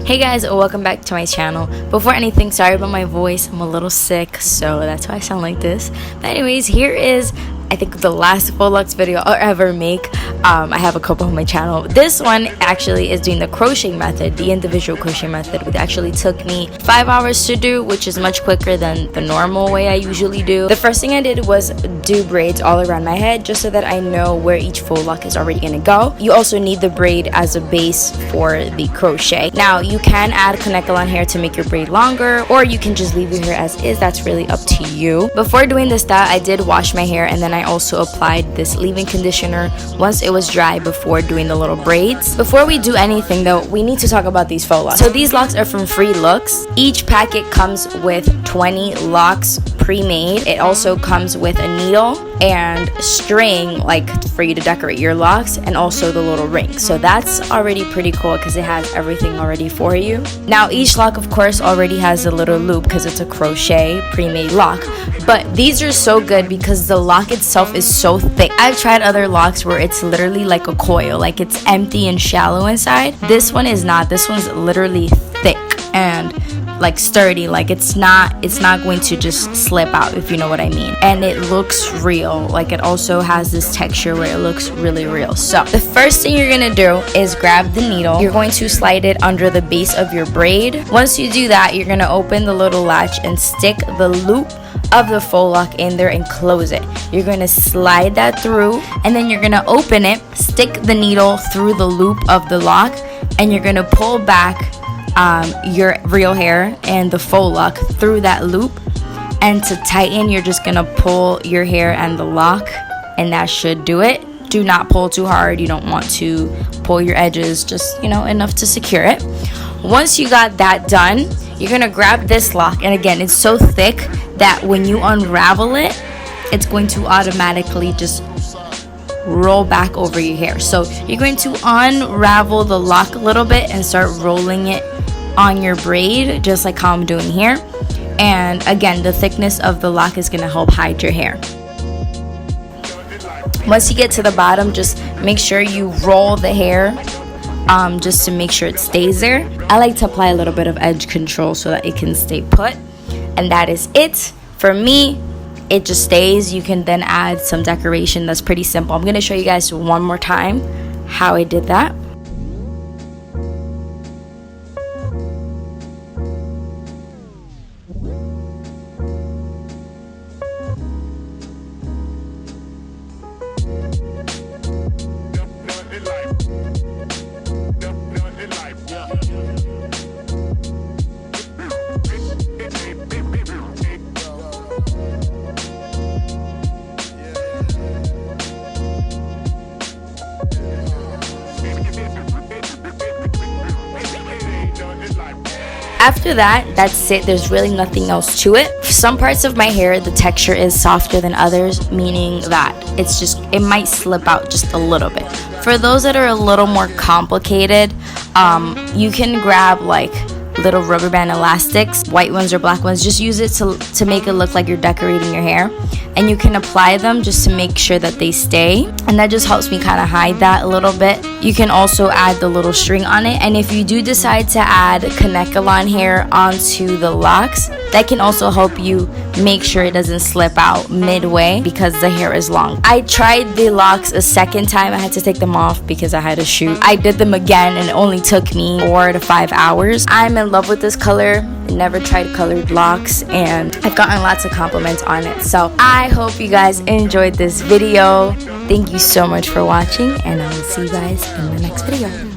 Hey guys, welcome back to my channel. Before anything, sorry about my voice. I'm a little sick, so that's why I sound like this. But anyways, here is I think the last Faux Locs video I'll ever make. I have a couple on my channel. This one actually is doing the crochet method, the individual crochet method, which actually took me 5 hours to do, which is much quicker than the normal way I usually do. The first thing I did was do braids all around my head, just so that I know where each faux loc is already gonna go. You also need the braid as a base for the crochet. Now you can add Connect-A-Lawn hair to make your braid longer, or you can just leave your hair as is. That's really up to you. Before doing this style, I did wash my hair, and then I also applied this leave-in conditioner once it was dry before doing the little braids. Before we do anything though, we need to talk about these faux locs. So these locks are from Faux Locs. Each packet comes with 20 locks pre-made. It also comes with a needle and string, like for you to decorate your locks, and also the little ring. So that's already pretty cool because it has everything already for you. Now each lock of course already has a little loop because it's a crochet pre-made lock, but these are so good because the lock itself is so thick. I've tried other locks where it's literally like a coil, like it's empty and shallow inside. This one is not. This one's literally thick and like sturdy, like it's not going to just slip out, if you know what I mean. And it looks real, like it also has this texture where it looks really real. So the first thing you're gonna do is grab the needle. You're going to slide it under the base of your braid. Once you do that, you're gonna open the little latch and stick the loop of the faux loc in there and close it. You're going to slide that through, and then you're going to open it, stick the needle through the loop of the loc, and you're going to pull back your real hair and the faux loc through that loop. And to tighten, you're just going to pull your hair and the loc, and that should do it. Do not pull too hard. You don't want to pull your edges, just enough to secure it. Once you got that done, you're gonna grab this lock, and again, it's so thick that when you unravel it, it's going to automatically just roll back over your hair. So you're going to unravel the lock a little bit and start rolling it on your braid, just like how I'm doing here. And again, the thickness of the lock is gonna help hide your hair. Once you get to the bottom, just make sure you roll the hair just to make sure it stays there. I like to apply a little bit of edge control so that it can stay put, and that is it. For me, it just stays. You can then add some decoration. That's pretty simple. I'm gonna show you guys one more time how I did that. After that, that's it. There's really nothing else to it. For some parts of my hair, the texture is softer than others, meaning that it might slip out just a little bit. For those that are a little more complicated, you can grab like little rubber band elastics, white ones or black ones. Just use it to make it look like you're decorating your hair, and you can apply them just to make sure that they stay, and that just helps me kind of hide that a little bit. You can also add the little string on it, and if you do decide to add Connect-A-Lawn hair onto the locks, that can also help you make sure it doesn't slip out midway because the hair is long. I tried the locks a second time. I had to take them off because I had to shoot. I did them again and it only took me 4 to 5 hours. I'm in love with this color. I never tried colored locks, and I've gotten lots of compliments on it. So I hope you guys enjoyed this video. Thank you so much for watching, and I will see you guys in the next video.